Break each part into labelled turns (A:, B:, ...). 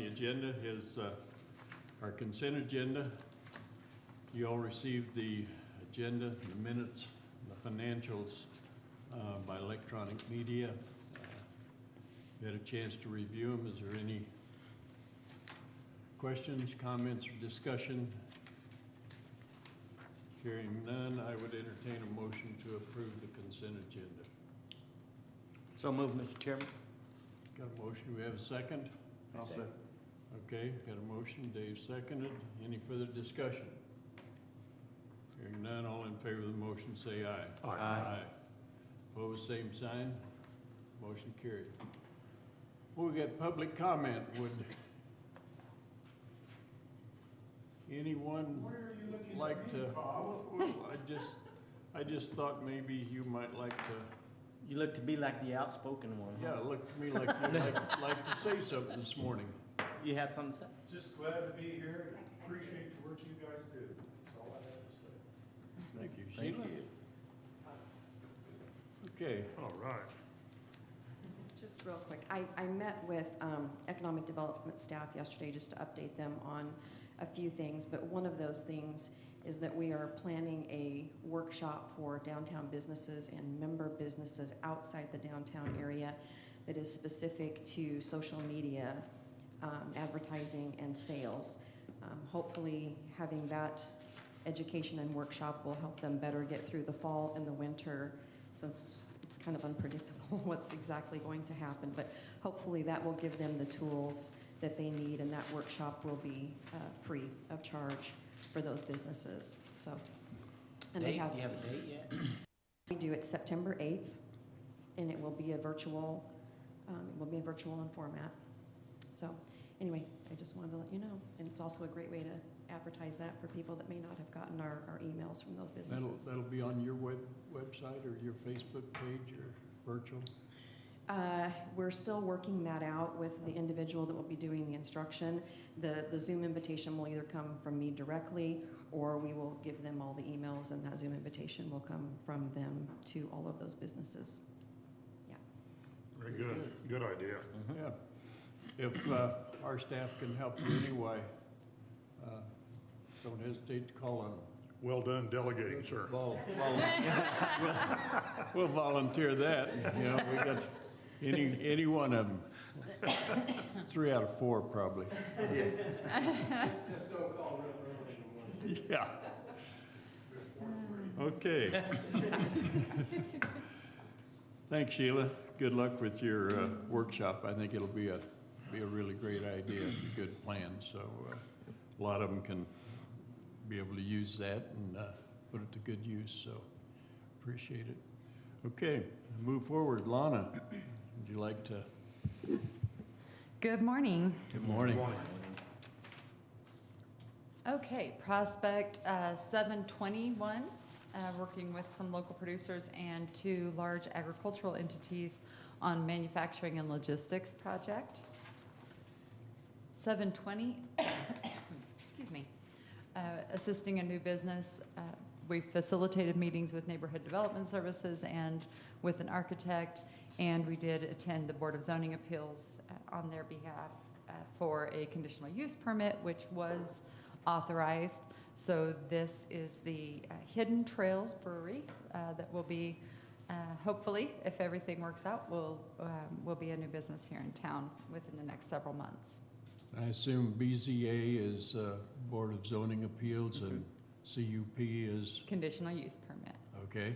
A: The agenda is our consent agenda. You all received the agenda, the minutes, the financials by electronic media. You had a chance to review them. Is there any questions, comments, or discussion? Hearing none, I would entertain a motion to approve the consent agenda.
B: So moved, Mr. Chairman.
A: Got a motion, do we have a second?
B: I'll second.
A: Okay, got a motion, Dave seconded. Any further discussion? Hearing none, all in favor of the motion say aye.
B: Aye.
A: Opposed, same sign. Motion carried. Well, we got public comment. Would anyone like to? I just thought maybe you might like to.
B: You look to be like the outspoken one.
A: Yeah, it looked to me like you'd like to say something this morning.
B: You have something to say?
C: Just glad to be here. Appreciate the work you guys do. That's all I have to say.
A: Thank you,
B: Thank
A: Sheila.
B: you.
A: Okay.
C: All right.
D: Just real quick, I met with economic development staff yesterday just to update them on a few things, but one of those things is that we are planning a workshop for downtown businesses and member businesses outside the downtown area that is specific to social media, advertising, and sales. Hopefully having that education and workshop will help them better get through the fall and the winter, since it's kind of unpredictable what's exactly going to happen, but hopefully that will give them the tools that they need, and that workshop will be free of charge for those businesses. So, and
B: Do you have a date yet?
D: we do it September 8th, and it will be a virtual, in format. So anyway, I just wanted to let you know, and it's also a great way to advertise that for people that may not have gotten our emails from those businesses.
A: That'll be on your website or your Facebook page or virtual?
D: We're still working that out with the individual that will be doing the instruction. The Zoom invitation will either come from me directly, or we will give them all the emails, and that Zoom invitation will come from them to all of those businesses. Yeah.
C: Very good. Good idea.
A: Yeah. If our staff can help you anyway, don't hesitate to call on them.
C: Well done delegating, sir.
A: We'll volunteer that. You know, we got any one of them. 3 out of 4 probably.
E: Just don't call real early in the morning.
A: Yeah. Okay. Thanks, Sheila. Good luck with your workshop. I think it'll be a really great idea, a good plan. So a lot of them can be able to use that and put it to good use. So appreciate it. Okay, move forward. Lana, would you like to?
F: Good morning.
A: Good morning.
F: Okay, Prospect 721, working with some local producers and 2 large agricultural entities on manufacturing and logistics project. 720, excuse me, assisting a new business. We facilitated meetings with Neighborhood Development Services and with an architect, and we did attend the Board of Zoning Appeals on their behalf for a conditional use permit, which was authorized. So this is the Hidden Trails Brewery that will be, hopefully, if everything works out, will be a new business here in town within the next several months.
A: I assume BZA is Board of Zoning Appeals and CUP is?
F: Conditional use permit.
A: Okay.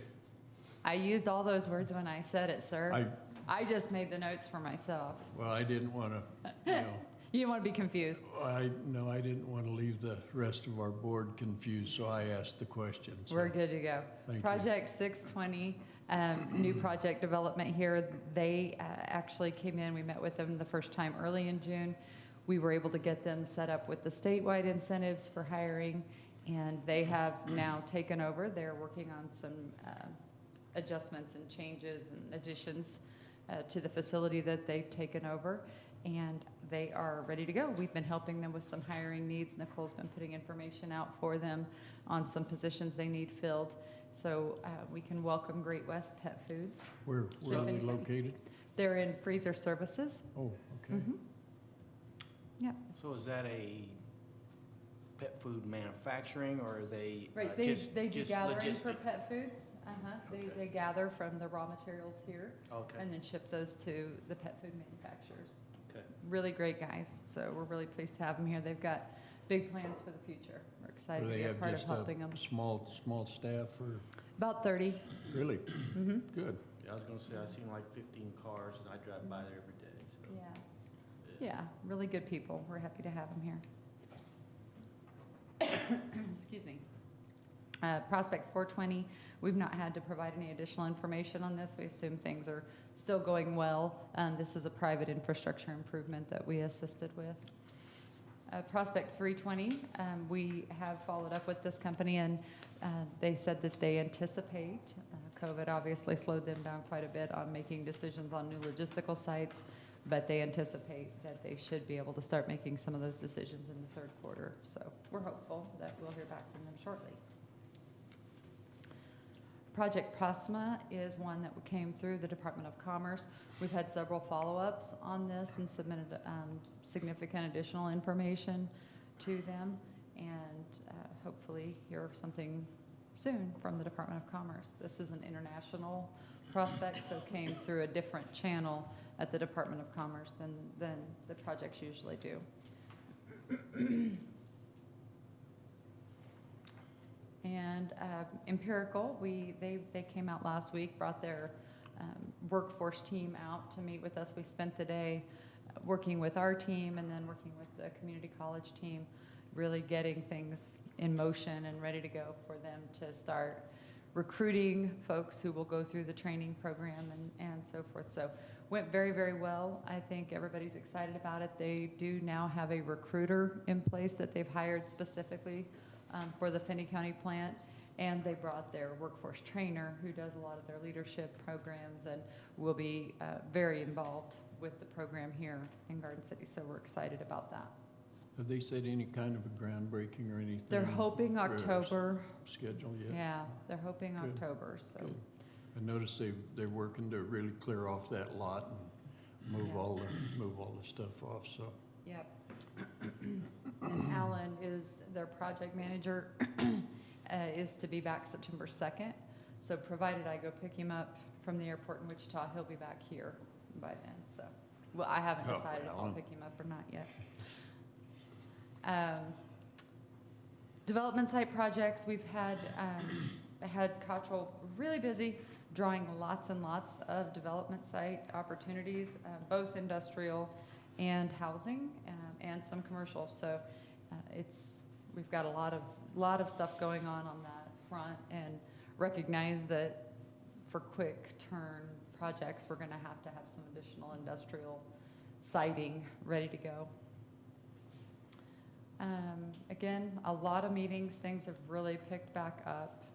F: I used all those words when I said it, sir. I just made the notes for myself.
A: Well, I didn't want to, you know.
F: You didn't want to be confused.
A: I didn't want to leave the rest of our board confused, so I asked the question. So.
F: We're good to go.
A: Thank
F: Project 620, new project development here. They actually came in, we met with them the first time early in June. We were able to get them set up with the statewide incentives for hiring, and they have now taken over. They're working on some adjustments and changes and additions to the facility that they've taken over, and they are ready to go. We've been helping them with some hiring needs. Nicole's been putting information out for them on some positions they need filled, so we can welcome Great West Pet Foods.
A: Where are they located?
F: They're in freezer services.
A: Oh, okay.
F: Mm-hmm. Yep.
B: So is that a pet food manufacturing, or are they
F: Right, they do
B: just
F: gathering for
B: logistic?
F: pet foods.
B: Okay.
F: They gather from the raw materials here
B: Okay,
F: and then ship those to the pet food manufacturers.
B: okay.
F: Really great guys, so we're really pleased to have them here. They've got big plans for the future. We're
A: Do
F: excited to
A: they
F: be a
A: have
F: part of
A: just
F: helping them.
A: a small staff or,
F: About 30.
A: really?
F: Mm-hmm.
A: Good.
B: Yeah, I was gonna say, I seen like 15 cars, and I drive by there every day, so.
F: Yeah, really good people. We're happy to have them here. Excuse me. Prospect 420, we've not had to provide any additional information on this. We assume things are still going well. This is a private infrastructure improvement that we assisted with. Prospect 320, we have followed up with this company, and they said that they anticipate, COVID obviously slowed them down quite a bit on making decisions on new logistical sites, but they anticipate that they should be able to start making some of those decisions in the third quarter. So we're hopeful that we'll hear back from them shortly. Project Prosma is one that came through the Department of Commerce. We've had several follow-ups on this and submitted significant additional information to them, and hopefully hear something soon from the Department of Commerce. This is an international prospect, so came through a different channel at the Department of Commerce than the projects usually do. And Empirical, they came out last week, brought their workforce team out to meet with us. We spent the day working with our team and then working with the community college team, really getting things in motion and ready to go for them to start recruiting folks who will go through the training program and so forth. So went very, very well. I think everybody's excited about it. They do now have a recruiter in place that they've hired specifically for the Finney County plant, and they brought their workforce trainer who does a lot of their leadership programs and will be very involved with the program here in Garden City, so we're excited about that.
A: Have they said any kind of a groundbreaking or anything?
F: They're hoping
A: for
F: October.
A: Schedule yet?
F: Yeah, they're hoping
A: Good.
F: October, so.
A: Good. I noticed they're working to really clear off that lot and move
F: Yeah.
A: all the stuff off, so.
F: Yep. And Alan is their project manager, is to be back September 2nd. So provided I go pick him up from the airport in Wichita, he'll be back here by then, so. Well, I haven't
A: Oh,
F: decided if I'll
A: Alan.
F: pick him up or not yet. Development site projects, we've had Cottrell really busy, drawing lots and lots of development site opportunities, both industrial and housing, and some commercial. So we've got a lot of stuff going on that front, and recognize that for quick turn projects, we're going to have some additional industrial siting ready to go. Again, a lot of meetings. Things have really picked back up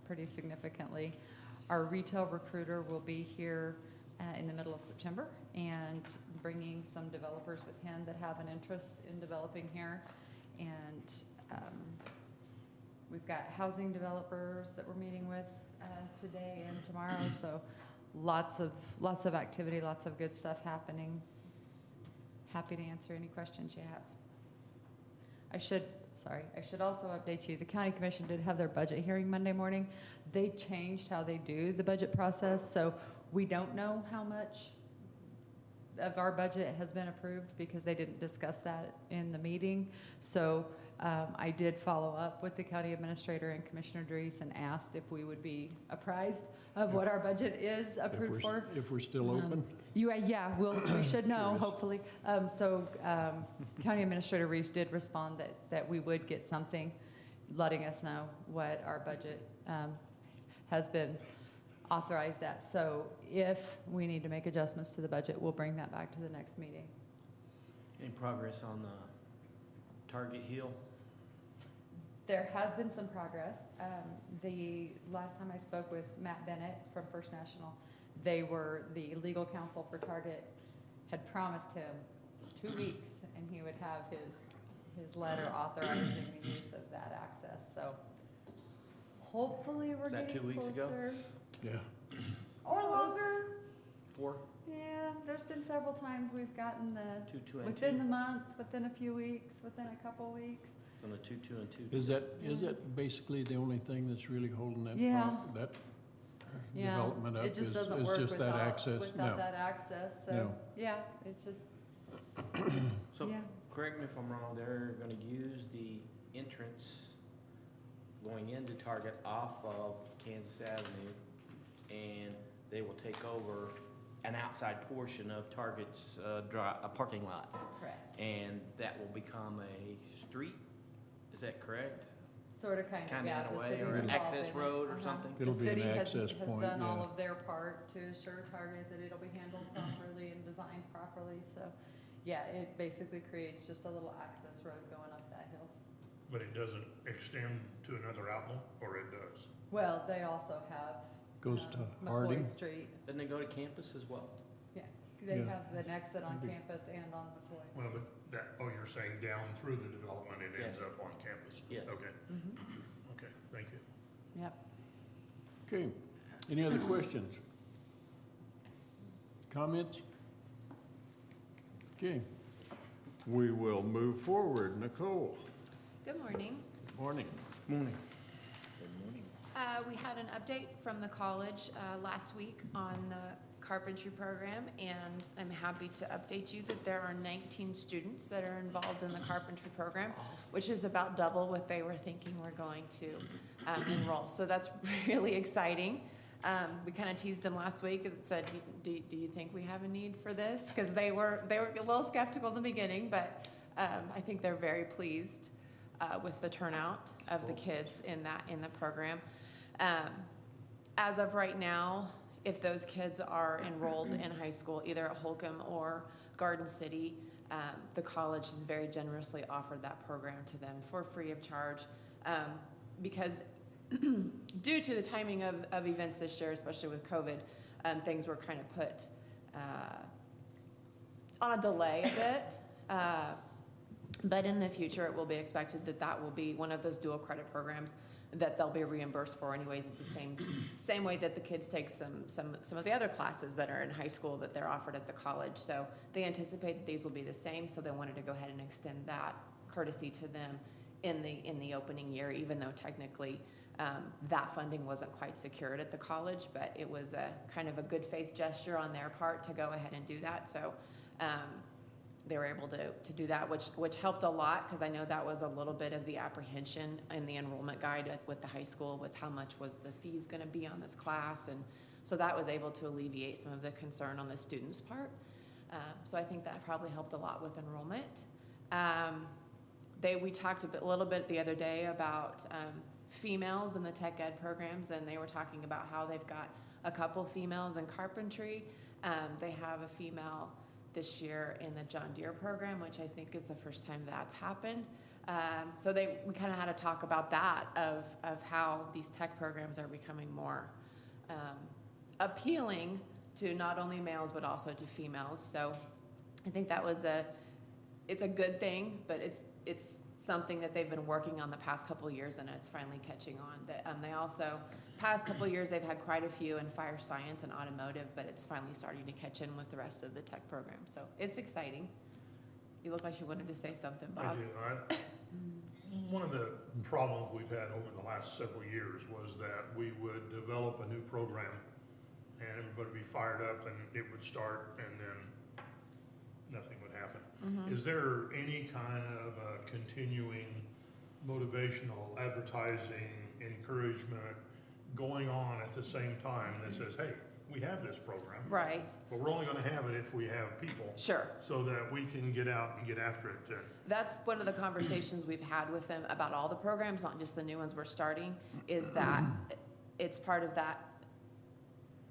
F: pretty significantly. Our retail recruiter will be here in the middle of September and bringing some developers with him that have an interest in developing here. And we've got housing developers that we're meeting with today and tomorrow. So lots of activity, lots of good stuff happening. Happy to answer any questions you have. I should also update you. The county commission did have their budget hearing Monday morning. They changed how they do the budget process, so we don't know how much of our budget has been approved because they didn't discuss that in the meeting. So I did follow up with the county administrator and Commissioner Dries and asked if we would be apprised of what our budget is approved for.
A: If we're still open?
F: Yeah, we should know,
A: Curious.
F: hopefully. County Administrator Reese did respond that we would get something letting us know what our budget has been authorized at. So if we need to make adjustments to the budget, we'll bring that back to the next meeting.
B: Any progress on the Target Hill?
F: There has been some progress. The last time I spoke with Matt Bennett from First National, they were the legal counsel for Target, had promised him 2 weeks and he would have his letter authorizing the use of that access. So hopefully we're
B: Was that
F: getting
B: 2 weeks ago?
F: closer.
A: Yeah.
F: Or longer.
B: 4?
F: Yeah, there's been several times we've gotten the,
B: 2, 2, and 2?
F: within the month, within a few weeks, within a couple weeks.
B: So the 2, 2, and 2.
A: Is that basically the only thing that's really holding that,
F: Yeah.
A: that
F: Yeah,
A: development up?
F: it just
A: is-
F: doesn't
A: is
F: work
A: just that
F: without,
A: access?
F: without
A: No.
F: that access, so,
A: No.
F: yeah, it's just,
B: So,
F: yeah.
B: correct me if I'm wrong, they're gonna use the entrance going into Target off of Kansas Avenue, and they will take over an outside portion of Target's a parking lot,
F: Correct.
B: and that will become a street, is that correct?
F: Sort of, kind of,
B: Kinda
F: yeah.
B: in a
F: the
B: way,
F: city's
B: or an
F: involved
B: access
F: in it.
B: road or
F: Uh-huh.
B: something?
A: It'll be an access
F: The city
A: point,
F: has done all
A: yeah.
F: of their part to assure Target that it'll be handled properly and designed properly, so, yeah, it basically creates just a little access road going up that hill.
C: But it doesn't extend to another outlet, or it does?
F: Well, they also have.
A: Goes
F: um,
A: to
F: McCoy
A: Harding?
F: Street,
B: Doesn't it go to campus as well?
F: they
A: Yeah.
F: have an exit on
A: Big-
F: campus and on McCoy.
C: Well, but that, oh, you're saying down through the development, it ends
B: Yes.
C: up on campus?
B: Yes.
C: Okay,
F: Mm-hmm.
C: okay, thank you.
F: Yep.
A: Okay, any other questions? Comments? Okay, we will move forward. Nicole,
G: Good morning.
A: morning.
B: Morning.
G: We had an update from the college last week on the Carpentry Program, and I'm happy to update you that there are 19 students that are involved in the Carpentry Program, which is about double what they were thinking we're going to enroll. So that's really exciting. We kind of teased them last week and said, do you think we have a need for this? Because they were a little skeptical in the beginning, but I think they're very pleased with the turnout of the kids in the program. As of right now, if those kids are enrolled in high school, either at Holcomb or Garden City, the college has very generously offered that program to them for free of charge, because due to the timing of events this year, especially with COVID, things were kind of put on a delay a bit. But in the future, it will be expected that that will be one of those dual credit programs that they'll be reimbursed for anyways. It's the same way that the kids take some of the other classes that are in high school that they're offered at the college. So they anticipate that these will be the same, so they wanted to go ahead and extend that courtesy to them in the opening year, even though technically that funding wasn't quite secured at the college, but it was a kind of a good faith gesture on their part to go ahead and do that. So they were able to do that, which helped a lot, because I know that was a little bit of the apprehension in the enrollment guide with the high school, was how much was the fees going to be on this class, and so that was able to alleviate some of the concern on the students' part. So I think that probably helped a lot with enrollment. We talked a little bit the other day about females in the tech ed programs, and they were talking about how they've got a couple females in carpentry. They have a female this year in the John Deere program, which I think is the first time that's happened. So we kind of had a talk about that, of how these tech programs are becoming more appealing to not only males but also to females. So I think that was it's a good thing, but it's something that they've been working on the past couple of years, and it's finally catching on. They also, past couple of years, they've had quite a few in fire science and automotive, but it's finally starting to catch in with the rest of the tech program. So it's exciting. You look like you wanted to say something,
C: I
G: Bob.
C: do. One of the problems we've had over the last several years was that we would develop a new program and everybody would be fired up and it would start and then nothing would happen. Is there any kind of continuing motivational advertising, encouragement going on at the same time that says, hey, we have this program,
G: Right,
C: but we're only gonna have it if we have people,
G: sure.
C: so that we can get out and get after it too?
G: That's one of the conversations we've had with them about all the programs, not just the new ones we're starting, is that it's part of that.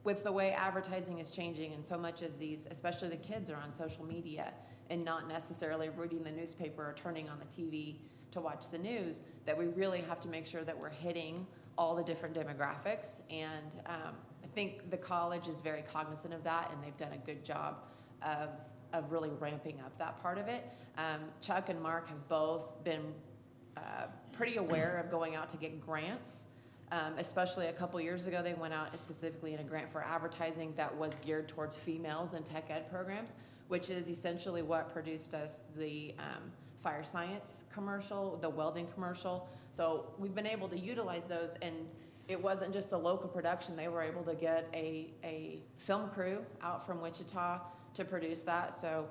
G: With the way advertising is changing, and so much of these, especially the kids, are on social media and not necessarily reading the newspaper or turning on the TV to watch the news, that we really have to make sure that we're hitting all the different demographics. And I think the college is very cognizant of that, and they've done a good job of really ramping up that part of it. Chuck and Mark have both been pretty aware of going out to get grants Especially a couple years ago, they went out specifically in a grant for advertising that was geared towards females in tech ed programs, which is essentially what produced us the fire science commercial, the welding commercial. So we've been able to utilize those, and it wasn't just a local production. They were able to get a film crew out from Wichita to produce that. So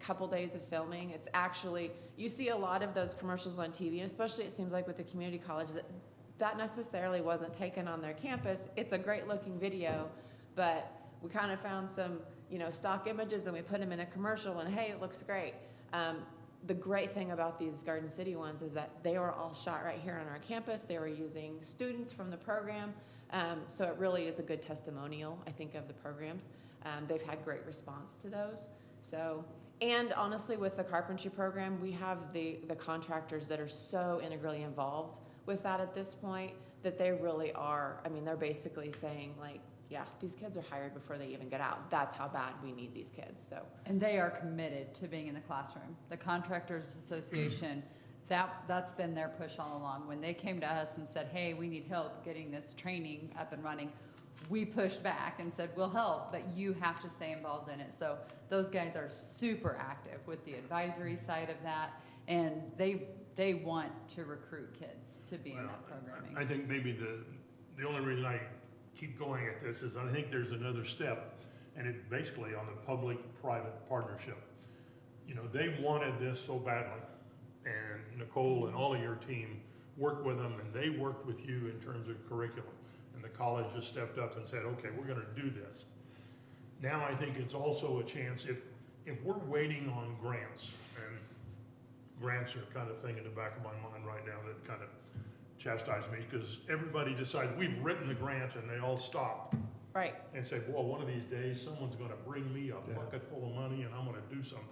G: couple days of filming. It's actually, you see a lot of those commercials on TV, and especially it seems like with the community college that necessarily wasn't taken on their campus. It's a great looking video, but we kind of found some, you know, stock images and we put them in a commercial and hey, it looks great. The great thing about these Garden City ones is that they were all shot right here on our campus. They were using students from the program. So it really is a good testimonial, I think, of the programs. They've had great response to those. So, and honestly, with the carpentry program, we have the contractors that are so integrally involved with that at this point that they really are, I mean, they're basically saying like, yeah, these kids are hired before they even get out. That's how bad we need these kids, so.
F: And they are committed to being in the classroom. The Contractors Association, that's been their push all along. When they came to us and said, hey, we need help getting this training up and running, we pushed back and said, we'll help, but you have to stay involved in it. So those guys are super active with the advisory side of that, and they want to recruit kids to be in that programming.
C: I think maybe the only reason I keep going at this is I think there's another step, and it basically on the public-private partnership. You know, they wanted this so badly, and Nicole and all of your team worked with them, and they worked with you in terms of curriculum. And the college just stepped up and said, okay, we're gonna do this. Now I think it's also a chance, if we're waiting on grants, and grants are kind of thing in the back of my mind right now that kind of chastise me, because everybody decides, we've written the grant, and they all stop.
G: Right.
C: And say, well, one of these days, someone's gonna bring me a bucket full of money, and I'm gonna do something.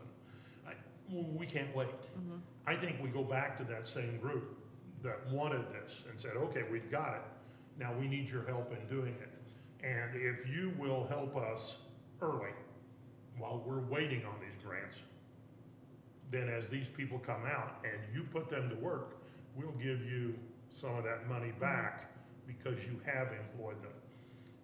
C: We can't wait.
G: Mm-hmm.
C: I think we go back to that same group that wanted this and said, okay, we've got it. Now we need your help in doing it. And if you will help us early while we're waiting on these grants, then as these people come out and you put them to work, we'll give you some of that money back because you have employed them.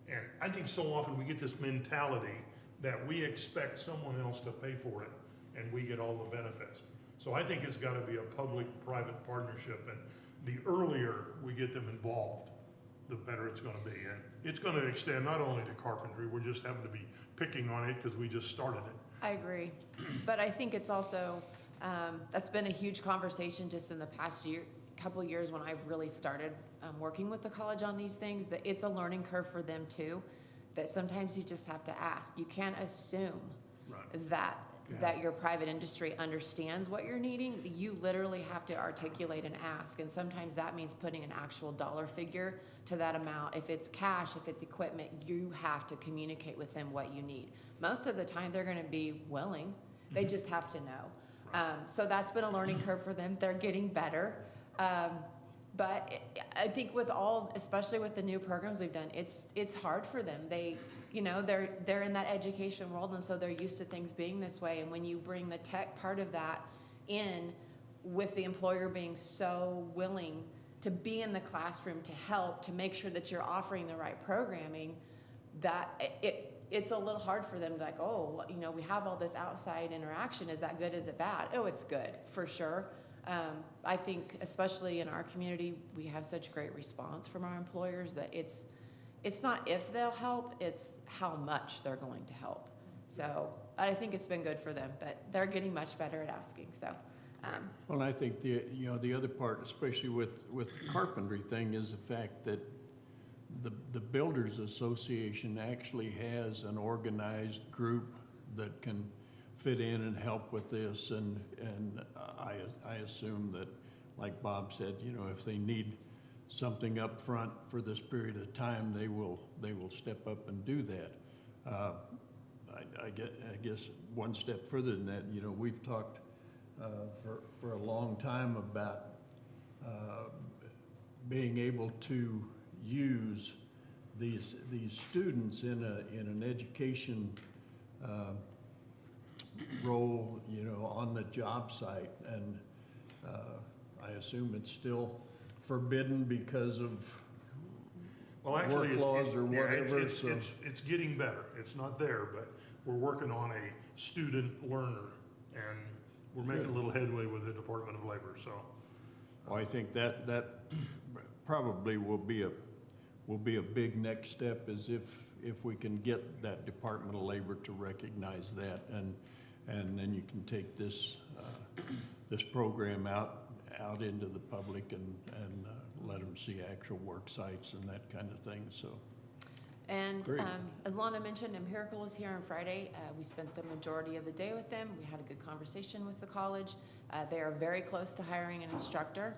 C: And I think so often we get this mentality that we expect someone else to pay for it and we get all the benefits. So I think it's gotta be a public-private partnership, and the earlier we get them involved, the better it's gonna be. And it's gonna extend not only to carpentry, we're just having to be picking on it because we just started it.
G: I agree, but I think it's also, that's been a huge conversation just in the past couple of years when I've really started working with the college on these things, that it's a learning curve for them too, that sometimes you just have to ask. You can't assume that your private industry understands what you're needing. You literally have to articulate and ask, and sometimes that means putting an actual dollar figure to that amount. If it's cash, if it's equipment, you have to communicate with them what you need. Most of the time, they're gonna be willing. They just have to know. So that's been a learning curve for them. They're getting better. But I think with all, especially with the new programs we've done, it's hard for them. You know, they're in that education world, and so they're used to things being this way. And when you bring the tech part of that in, with the employer being so willing to be in the classroom to help, to make sure that you're offering the right programming, that it's a little hard for them to like, oh, you know, we have all this outside interaction. Is that good? Is it bad? Oh, it's good, for sure. I think, especially in our community, we have such great response from our employers that it's not if they'll help, it's how much they're going to help. So I think it's been good for them, but they're getting much better at asking, so.
A: Well, I think the other part, especially with the carpentry thing, is the fact that the Builders Association actually has an organized group that can fit in and help with this, and I assume that, like Bob said, you know, if they need something up front for this period of time, they will step up and do that. I guess one step further than that, you know, we've talked for a long time about being able to use these students in an education role, you know, on the job site, and I assume it's still forbidden because of
C: Well, actually,
A: work laws or
C: yeah,
A: whatever, so.
C: it's getting better. It's not there, but we're working on a student learner, and we're making a little headway with the Department of Labor, so.
A: Well, I think that probably will be a big next step, is if we can get that Department of Labor to recognize that, and then you can take this program out into the public and let them see actual work sites and that kind of thing, so.
G: And
A: Great.
G: as Lana mentioned, Empirical was here on Friday. We spent the majority of the day with them. We had a good conversation with the college. They are very close to hiring an instructor.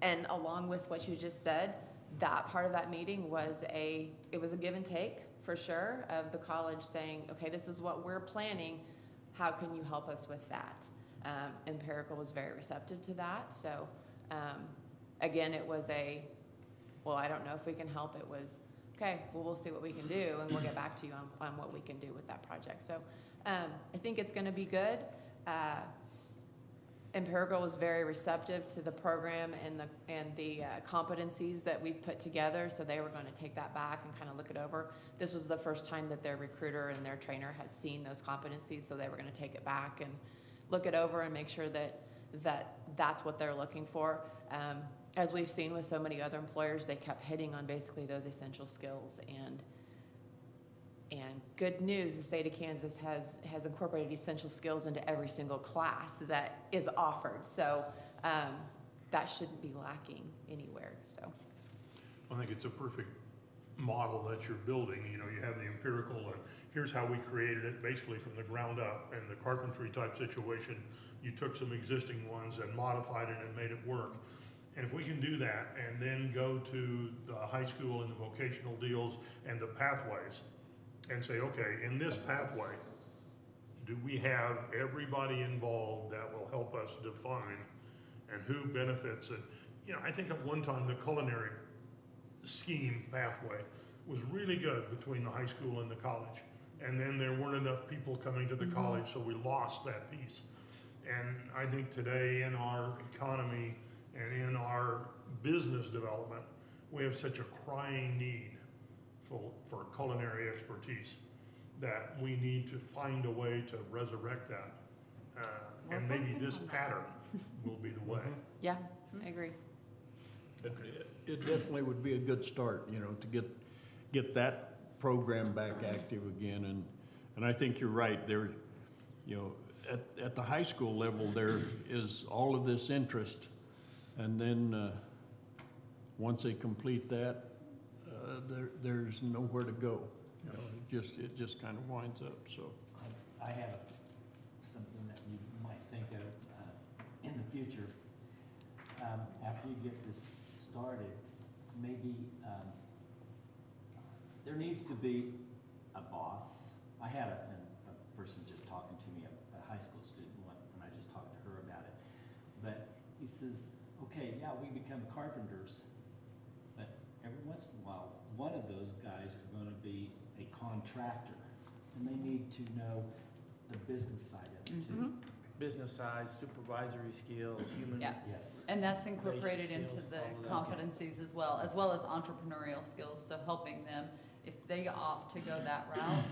G: And along with what you just said, that part of that meeting was it was a give and take, for sure, of the college saying, okay, this is what we're planning. How can you help us with that? Empirical was very receptive to that. So again, it was well, I don't know if we can help. It was, okay, well, we'll see what we can do, and we'll get back to you on what we can do with that project. So I think it's going to be good. Empirical was very receptive to the program and the competencies that we've put together, so they were going to take that back and kind of look it over. This was the first time that their recruiter and their trainer had seen those competencies, so they were going to take it back and look it over and make sure that that's what they're looking for. As we've seen with so many other employers, they kept hitting on basically those essential skills. And good news, the state of Kansas has incorporated essential skills into every single class that is offered. So that shouldn't be lacking anywhere. So
C: I think it's a perfect model that you're building. You know, you have the empirical, and here's how we created it basically from the ground up. And the carpentry type situation, you took some existing ones and modified it and made it work. And if we can do that and then go to the high school and the vocational deals and the pathways and say, okay, in this pathway, do we have everybody involved that will help us define and who benefits it? You know, I think at one time the culinary scheme pathway was really good between the high school and the college. And then there weren't enough people coming to the college, so we lost that piece. And I think today in our economy and in our business development, we have such a crying need for culinary expertise that we need to find a way to resurrect that. And maybe this pattern will be the way.
G: yeah, I agree.
A: It definitely would be a good start, you know, to get that program back active again. And I think you're right. There, you know, at the high school level, there is all of this interest. And then once they complete that, there's nowhere to go. You know, it just kind of winds up, so.
H: I have something that you might think of in the future. After you get this started, maybe there needs to be a boss. I had a person just talking to me, a high school student, and I just talked to her about it. But he says, okay, yeah, we become carpenters, but every once in a while, one of those guys are going to be a contractor, and they need to know the business side of it too.
B: Business side, supervisory skills, human.
F: Yeah.
H: Yes.
F: And that's incorporated into
B: skills,
F: the
B: all of that.
F: competencies as well as entrepreneurial skills. So helping them, if they opt to go that route,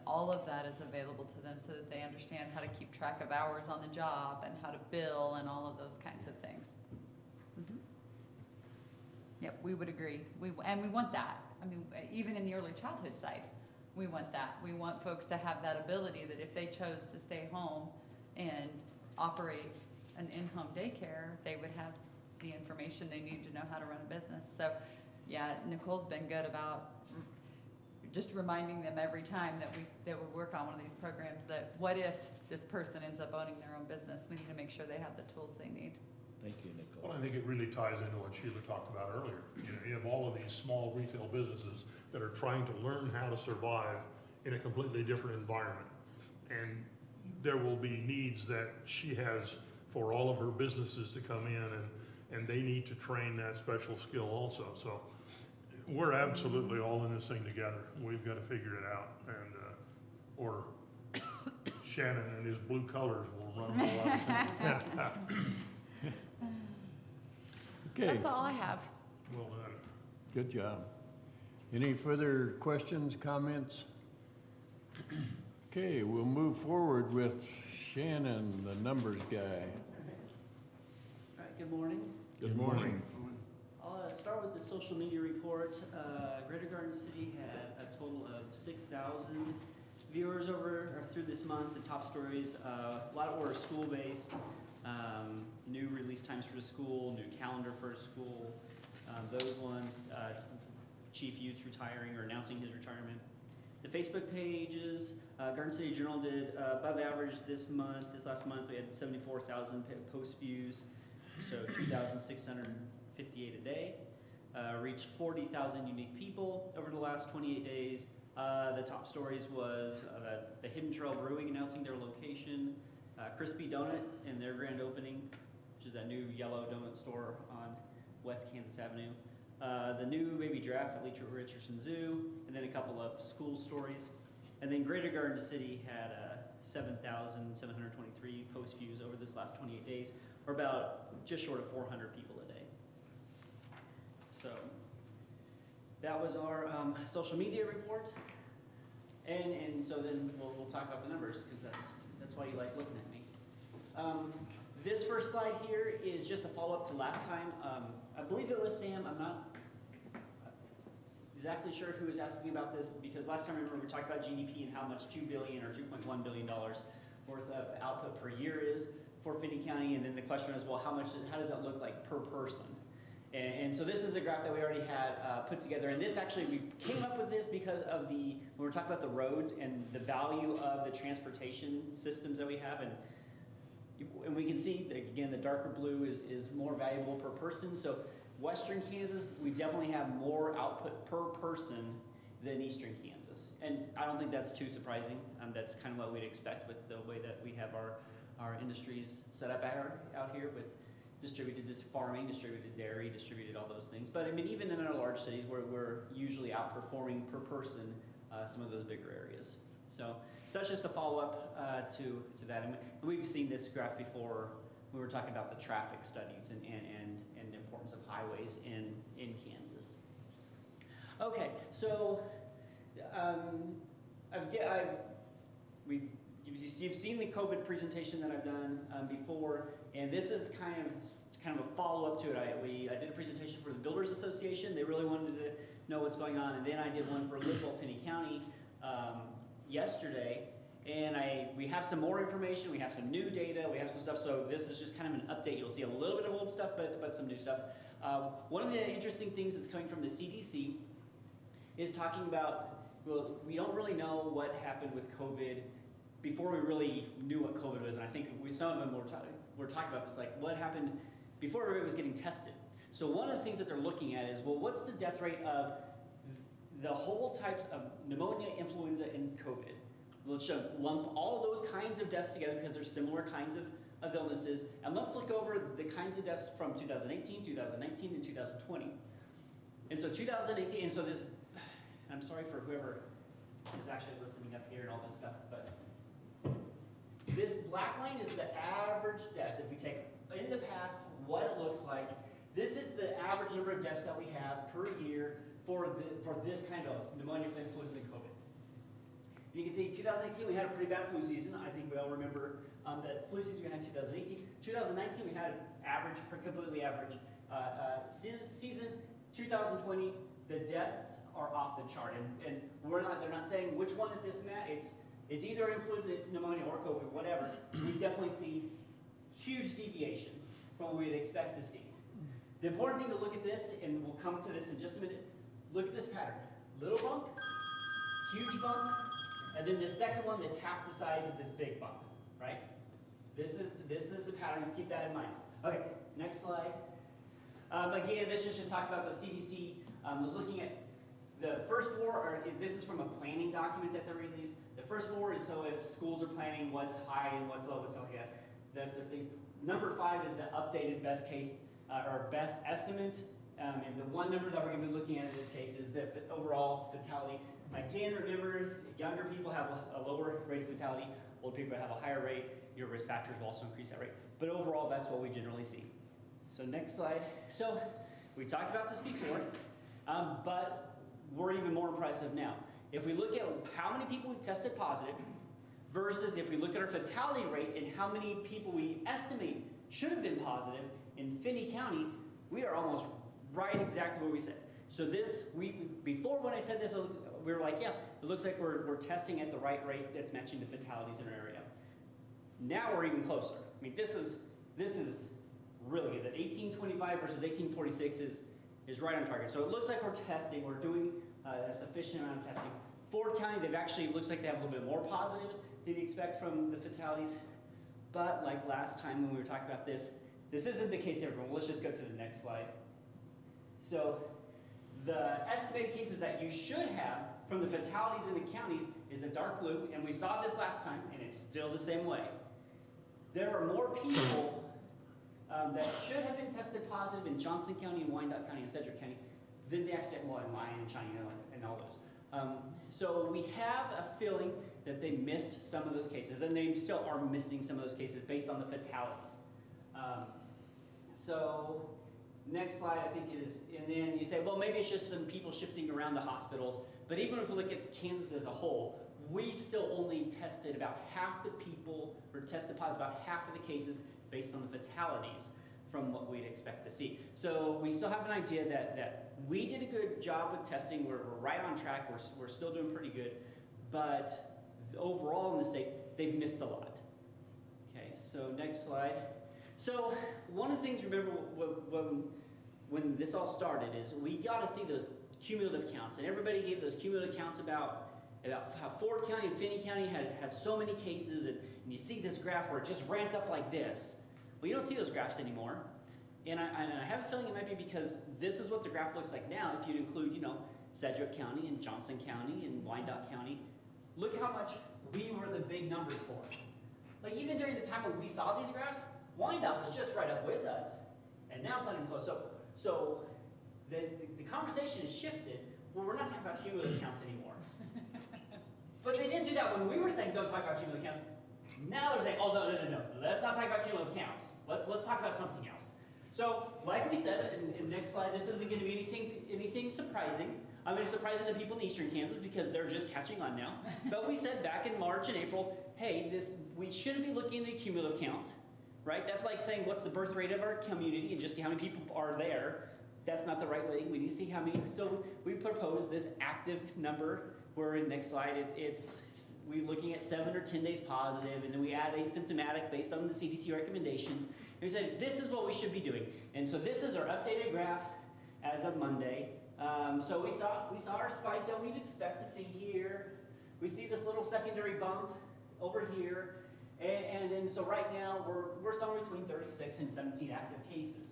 F: all of that is available to them so that they understand how to keep track of hours on the job and how to bill and all of those kinds of things. Yep, we would agree. And we want that. I mean, even in the early childhood side, we want that. We want folks to have that ability that if they chose to stay home and operate an in-home daycare, they would have the information they need to know how to run a business. So, yeah, Nicole's been good about just reminding them every time that we work on one of these programs that what if this person ends up owning their own business? We need to make sure they have the tools they need.
B: Thank you, Nicole.
C: Well, I think it really ties into what Sheila talked about earlier. You know, you have all of these small retail businesses that are trying to learn how to survive in a completely different environment. And there will be needs that she has for all of her businesses to come in, and they need to train that special skill also. So we're absolutely all in this thing together. We've got to figure it out, and or Shannon and his blue colors will run them all out of town.
A: Okay,
G: That's all I have.
C: Well done.
A: good job. Any further questions, comments? Okay, we'll move forward with Shannon, the numbers guy.
I: All right, good morning.
A: Good morning.
I: I'll start with the social media report. Greater Garden City had a total of 6,000 viewers over or through this month. The top stories, a lot of were school-based. New release times for the school, new calendar for a school. Those ones, Chief Youth's retiring or announcing his retirement. The Facebook pages, Garden City Journal did above average this last month. We had 74,000 post views, so 2,658 a day. Reached 40,000 unique people over the last 28 days. The top stories was the Hidden Trail Brewing announcing their location, Crispy Donut and their grand opening, which is that new yellow donut store on West Kansas Avenue. The new baby giraffe at Richardson Zoo, and then a couple of school stories. And then Greater Garden City had 7,723 post views over this last 28 days, or about just short of 400 people a day. So that was our social media report. And so then we'll talk about the numbers, because that's why you like looking at me. This first slide here is just a follow-up to last time. I believe it was Sam. I'm not exactly sure who was asking about this, because last time, remember, we talked about GDP and how much $2 billion or $2.1 billion worth of output per year is for Finney County, and then the question was, well, how does that look like per person? And so this is a graph that we already had put together, and this actually, we came up with this because of when we're talking about the roads and the value of the transportation systems that we have, and we can see that, again, the darker blue is more valuable per person. So Western Kansas, we definitely have more output per person than Eastern Kansas. And I don't think that's too surprising. That's kind of what we'd expect with the way that we have our industries set up out here with distributed farming, distributed dairy, distributed all those things. But I mean, even in our large cities, we're usually outperforming per person some of those bigger areas. So that's just a follow-up to that. And we've seen this graph before. We were talking about the traffic studies and the importance of highways in Kansas. Okay, so you've seen the COVID presentation that I've done before, and this is kind of a follow-up to it. I did a presentation for the Builders Association. They really wanted to know what's going on, and then I did one for Little Finney County yesterday. And we have some more information, we have some new data, we have some stuff, so this is just kind of an update. You'll see a little bit of old stuff, but some new stuff. One of the interesting things that's coming from the CDC is talking about, well, we don't really know what happened with COVID before we really knew what COVID was, and I think some of them were talking about this, like what happened before everybody was getting tested. So one of the things that they're looking at is, well, what's the death rate of the whole types of pneumonia, influenza, and COVID? Let's lump all those kinds of deaths together because they're similar kinds of illnesses. And let's look over the kinds of deaths from 2018, 2019, and 2020. And so 2018, and so this, I'm sorry for whoever is actually listening up here and all this stuff, but this black line is the average deaths. If we take in the past what it looks like, this is the average number of deaths that we have per year for this kind of illness, pneumonia, influenza, and COVID. You can see 2018 we had a pretty bad flu season. I think we all remember that flu season we had in 2018. 2019 we had an average, completely average season. 2020 the deaths are off the chart, and they're not saying which one at this it's either influenza, it's pneumonia, or COVID, whatever. We definitely see huge deviations from what we'd expect to see. The important thing to look at this, and we'll come to this in just a minute. Look at this pattern: little bump, huge bump. And then the second one that's half the size of this big bump, right? This is the pattern, keep that in mind. Okay, next slide. Again, this is just talking about the CDC. Was looking at the first four, or this is from a planning document that they released. The first four is so if schools are planning what's high and what's low, what's low, yeah, that's the things. Number 5 is the updated best case, or best estimate. And the one number that we're gonna be looking at in this case is the overall fatality. Again, remember, younger people have a lower rate of fatality, older people have a higher rate. Your risk factors will also increase that rate. But overall, that's what we generally see. So next slide. So we talked about this before, but we're even more impressive now. If we look at how many people we've tested positive versus if we look at our fatality rate and how many people we estimate should have been positive in Finney County, we are almost right exactly where we said. So this, before when I said this, we were like, yeah, it looks like we're testing at the right rate that's matching the fatalities in our area. Now we're even closer. I mean, this is really good. That 1825 versus 1846 is right on target. So it looks like we're testing, we're doing a sufficient amount of testing. Ford County, they've actually, looks like they have a little bit more positives than you expect from the fatalities. But like last time when we were talking about this isn't the case everyone. Let's just go to the next slide. So the estimated cases that you should have from the fatalities in the counties is a dark blue, and we saw this last time, and it's still the same way. There are more people that should have been tested positive in Johnson County and Wyandotte County and Sedgwick County than the actual, well, in Lyon and China and all those. So we have a feeling that they missed some of those cases, and they still are missing some of those cases based on the fatalities. So next slide, I think, is, and then you say, well, maybe it's just some people shifting around the hospitals, but even if we look at Kansas as a whole, we've still only tested about half the people, or tested positive about half of the cases based on the fatalities from what we'd expect to see. So we still have an idea that we did a good job with testing, we're right on track, we're still doing pretty good, but overall in the state, they've missed a lot. Okay, so next slide. So one of the things, remember, when this all started is we got to see those cumulative counts, and everybody gave those cumulative counts about how Ford County and Finney County had so many cases, and you see this graph where it just ramped up like this. Well, you don't see those graphs anymore, and I have a feeling it might be because this is what the graph looks like now if you include, Sedgwick County and Johnson County and Wyandotte County. Look how much we were the big numbers for. Like even during the time when we saw these graphs, Wyandotte was just right up with us, and now it's not even close. So the conversation has shifted. Well, we're not talking about cumulative counts anymore. But they didn't do that when we were saying don't talk about cumulative counts. Now they're saying, oh, no. Let's not talk about cumulative counts. Let's talk about something else. So, like we said, in the next slide, this isn't going to be anything surprising. I mean, it's surprising to people in eastern Kansas because they're just catching on now. But we said back in March and April, hey, we shouldn't be looking at a cumulative count, right? That's like saying what's the birth rate of our community and just see how many people are there. That's not the right way. We need to see how many. So we proposed this active number where in next slide we're looking at 7 or 10 days positive, and then we add asymptomatic based on the CDC recommendations. And we said this is what we should be doing. And so this is our updated graph as of Monday. So we saw our spike that we'd expect to see here. We see this little secondary bump over here, and then so right now we're somewhere between 36 and 17 active cases.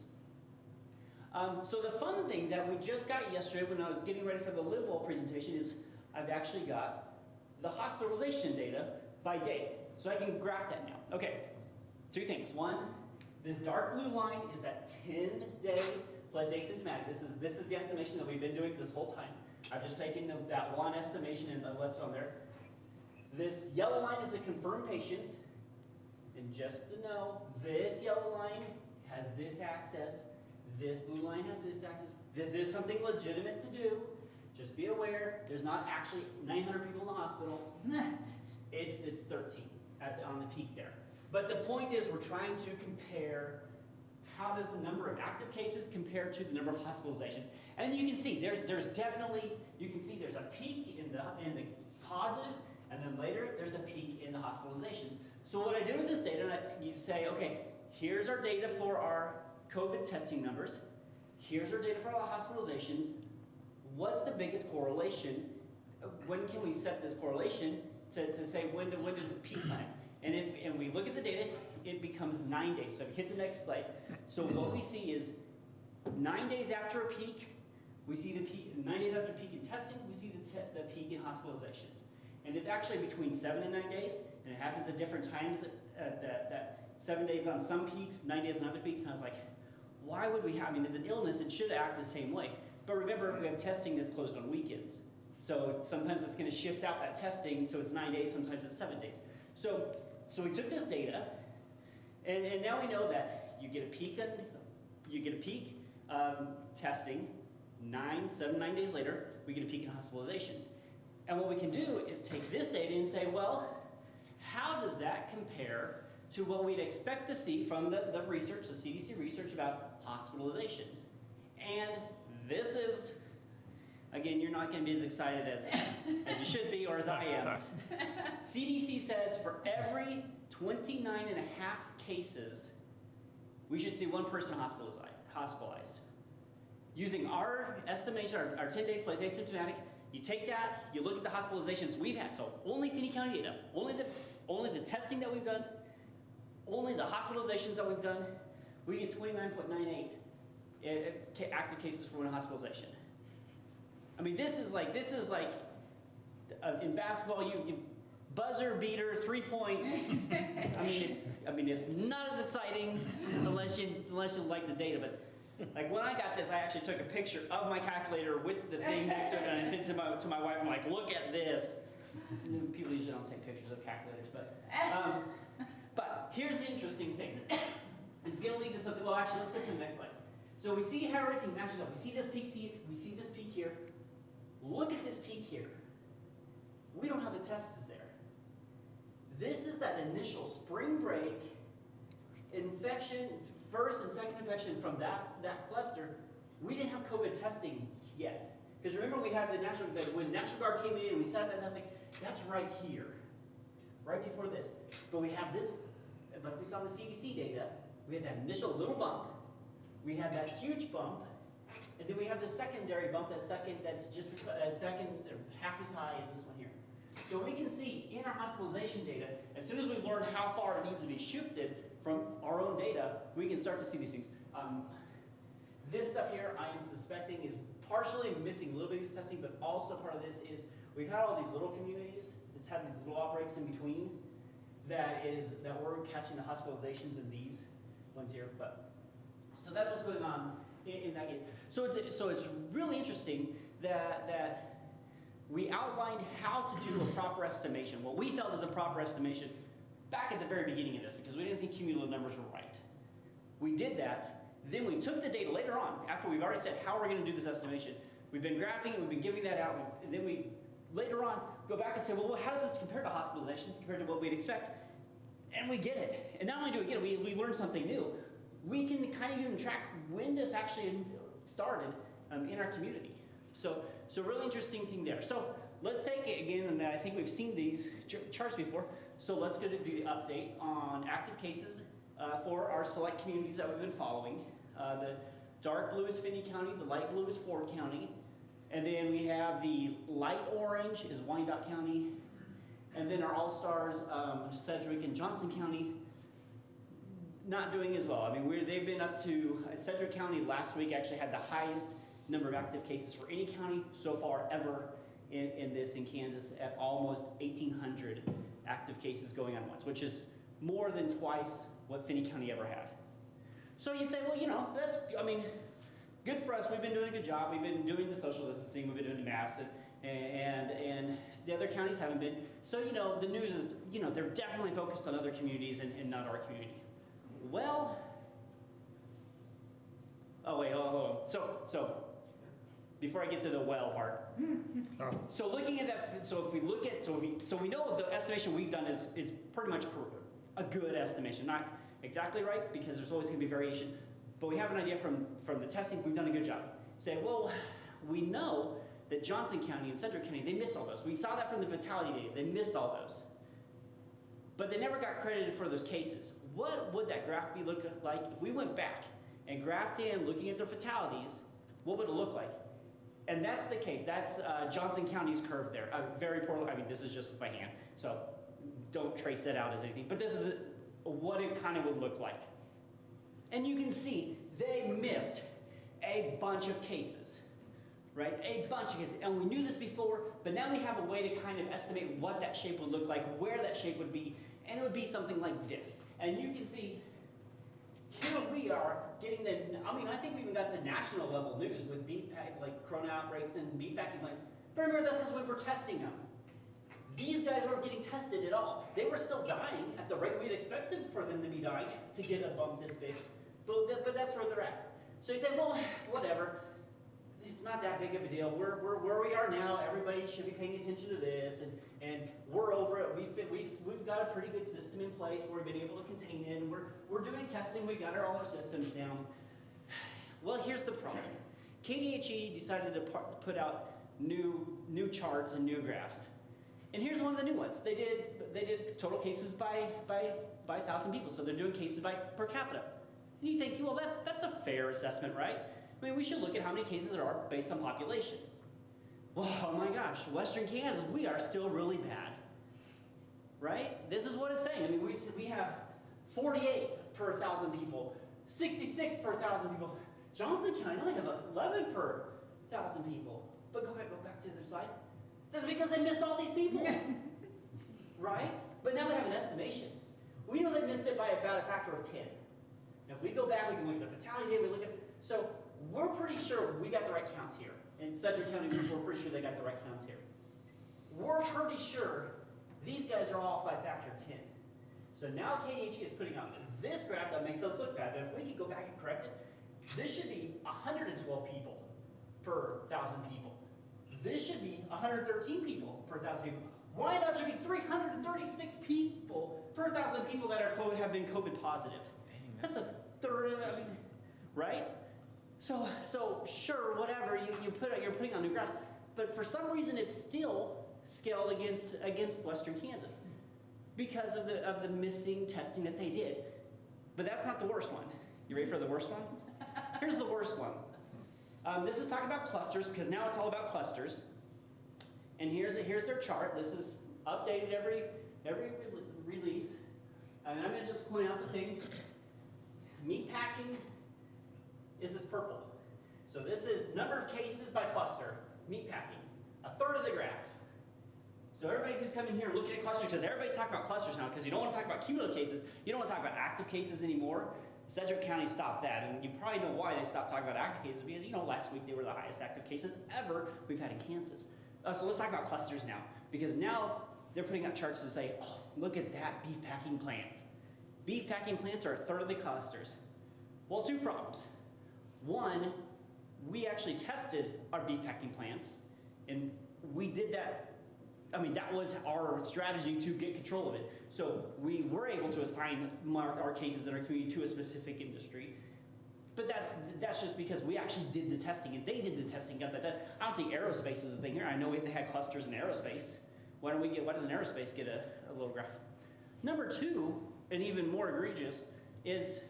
I: So the fun thing that we just got yesterday when I was getting ready for the live well presentation is I've actually got the hospitalization data by day. So I can graph that now. Okay, two things. One, this dark blue line is that 10-day plus asymptomatic. This is the estimation that we've been doing this whole time. I've just taken that one estimation and I left it on there. This yellow line is the confirmed patients. And just to know, this yellow line has this axis. This blue line has this axis. This is something legitimate to do. Just be aware, there's not actually 900 people in the hospital. It's 13 on the peak there. But the point is we're trying to compare how does the number of active cases compare to the number of hospitalizations. And you can see there's definitely, you can see there's a peak in the positives, and then later there's a peak in the hospitalizations. So what I did with this data, you say, okay, here's our data for our COVID testing numbers. Here's our data for our hospitalizations. What's the biggest correlation? When can we set this correlation to say when do the peaks land? And we look at the data, it becomes 9 days. So if you hit the next slide. So what we see is 9 days after a peak, we see the peak. 9 days after a peak in testing, we see the peak in hospitalizations. And it's actually between 7 and 9 days, and it happens at different times. That 7 days on some peaks, 9 days on other peaks. And I was like, why would we have? I mean, it's an illness. It should act the same way. But remember, we have testing that's closed on weekends. So sometimes it's going to shift out that testing, so it's 9 days, sometimes it's 7 days. So we took this data, and now we know that you get a peak you get a peak testing, 9 days later, we get a peak in hospitalizations. And what we can do is take this data and say, well, how does that compare to what we'd expect to see from the research, the CDC research about hospitalizations? And this is, again, you're not going to be as excited as you should be or as I am. CDC says for every 29 and a half cases, we should see one person hospitalized. Using our estimation, our 10 days plus asymptomatic, you take that, you look at the hospitalizations we've had, so only Finney County data, only the testing that we've done, only the hospitalizations that we've done, we get 29.98 active cases for one hospitalization. I mean, this is like in basketball, you buzzer beater, 3-point. I mean, it's not as exciting unless you like the data. But like when I got this, I actually took a picture of my calculator with the thing next to it, and I sent it to my wife. I'm like, look at this. People usually don't take pictures of calculators, but here's the interesting thing. It's going to lead to something. Well, actually, let's go to the next slide. So we see how everything matches up. We see this peak. We see this peak here. Look at this peak here. We don't have the tests there. This is that initial spring break infection, first and second infection from that cluster. We didn't have COVID testing yet. Because remember we had when National Guard came in and we set that testing, that's right here, right before this. But we have this, like we saw in the CDC data, we had that initial little bump, we had that huge bump, and then we have the secondary bump, that's just a second, half as high as this one here. So we can see in our hospitalization data, as soon as we learn how far it needs to be shifted from our own data, we can start to see these things. This stuff here, I am suspecting, is partially missing a little bit of this testing, but also part of this is we've had all these little communities that's had these little outbreaks in between that we're catching the hospitalizations in these ones here. But so that's what's going on in that case. So it's really interesting that we outlined how to do a proper estimation, what we felt is a proper estimation, back at the very beginning of this, because we didn't think cumulative numbers were right. We did that. Then we took the data later on, after we've already said how we're going to do this estimation. We've been graphing it, we've been giving that out, and then we later on go back and say, well, how does this compare to hospitalizations compared to what we'd expect? And we get it. And not only do we get it, we learn something new. We can kind of even track when this actually started in our community. So really interesting thing there. So let's take it again, and I think we've seen these charts before. So let's go to do the update on active cases for our select communities that we've been following. The dark blue is Finney County, the light blue is Ford County, and then we have the light orange is Wyandotte County, and then our all-stars, Sedgwick and Johnson County, not doing as well. I mean, they've been up to, Sedgwick County last week actually had the highest number of active cases for any county so far ever in Kansas at almost 1,800 active cases going on once, which is more than twice what Finney County ever had. So you'd say, well, that's, good for us. We've been doing a good job. We've been doing the social distancing. We've been doing the masks, and the other counties haven't been. So, the news is, they're definitely focused on other communities and not our community. Well, hold on. So before I get to the well part. So looking at that, so we know the estimation we've done is pretty much a good estimation. Not exactly right, because there's always going to be variation, but we have an idea from the testing. We've done a good job. Say, well, we know that Johnson County and Sedgwick County, they missed all those. We saw that from the fatality data. They missed all those. But they never got credited for those cases. What would that graph be look like if we went back and graphed in looking at their fatalities? What would it look like? And that's the case. That's Johnson County's curve there. Very poorly. This is just with my hand, so don't trace that out as anything. But this is what it kind of would look like. And you can see they missed a bunch of cases, right? A bunch of cases. And we knew this before, but now we have a way to kind of estimate what that shape would look like, where that shape would be, and it would be something like this. And you can see here we are getting I think we even got to national level news with beef like corona outbreaks and beef vacuum plants. But remember, that's because we were testing them. These guys weren't getting tested at all. They were still dying at the rate we'd expected for them to be dying to get a bump this big. But that's where they're at. So you say, well, whatever, it's not that big of a deal. We're where we are now. Everybody should be paying attention to this, and we're over it. We've got a pretty good system in place where we've been able to contain it. And we're doing testing. We got all our systems down. Well, here's the problem. KDHE decided to put out new charts and new graphs, and here's one of the new ones. They did total cases by 1,000 people, so they're doing cases by per capita. And you think, well, that's a fair assessment, right? I mean, we should look at how many cases there are based on population. Well, oh my gosh, Western Kansas, we are still really bad, right? This is what it's saying. I mean, we have 48 per 1,000 people, 66 per 1,000 people. Johnson County only have 11 per 1,000 people. But go back to the other side. That's because they missed all these people, right? But now we have an estimation. We know they missed it by about a factor of 10. Now, if we go back, we can look at the fatality rate, we look at, so we're pretty sure we got the right counts here. In Sedgwick County, we're pretty sure they got the right counts here. We're pretty sure these guys are off by a factor of 10. So now KDHE is putting out this graph that makes us look bad. But if we could go back and correct it, this should be 112 people per 1,000 people. This should be 113 people per 1,000 people. Why not should be 336 people per 1,000 people that have been COVID positive? That's a third of it, I mean, right? So sure, whatever, you're putting on new graphs, but for some reason it's still scaled against Western Kansas because of the missing testing that they did. But that's not the worst one. You ready for the worst one? Here's the worst one. This is talking about clusters, because now it's all about clusters. And here's their chart. This is updated every release. And I'm going to just point out the thing. Meat packing is this purple. So this is number of cases by cluster, meat packing, a third of the graph. So everybody who's coming here looking at clusters, because everybody's talking about clusters now, because you don't want to talk about cumulative cases, you don't want to talk about active cases anymore. Sedgwick County stopped that, and you probably know why they stopped talking about active cases, because last week they were the highest active cases ever we've had in Kansas. So let's talk about clusters now, because now they're putting out charts to say, oh, look at that beef packing plant. Beef packing plants are a third of the clusters. Well, two problems. One, we actually tested our beef packing plants, and we did that. I mean, that was our strategy to get control of it. So we were able to assign our cases in our community to a specific industry. But that's just because we actually did the testing, and they did the testing, got that done. I don't think aerospace is a thing here. I know they had clusters in aerospace. Why doesn't aerospace get a little graph? Number two, and even more egregious, is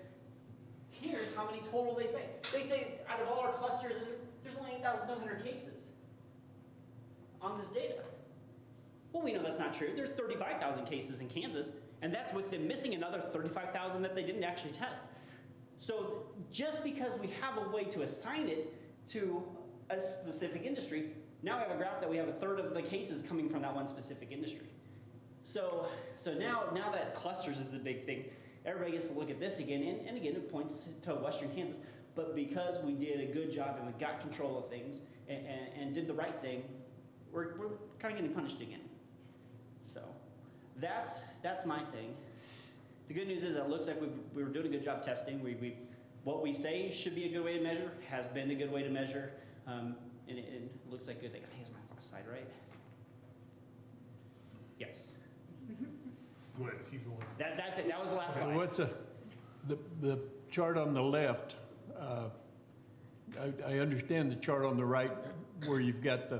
I: here's how many total they say. They say out of all our clusters, there's only 8,700 cases on this data. Well, we know that's not true. There's 35,000 cases in Kansas, and that's with them missing another 35,000 that they didn't actually test. So just because we have a way to assign it to a specific industry, now we have a graph that we have a third of the cases coming from that one specific industry. So now that clusters is the big thing, everybody gets to look at this again, and again, it points to Western Kansas. But because we did a good job and we got control of things and did the right thing, we're kind of getting punished again. So that's my thing. The good news is it looks like we were doing a good job testing. What we say should be a good way to measure has been a good way to measure, and it looks like good. I think it's my last slide, right? Yes.
C: Go ahead, keep going.
I: That's it. That was the last
A: So
I: slide.
A: what's the chart on the left? I understand the chart on the right where you've got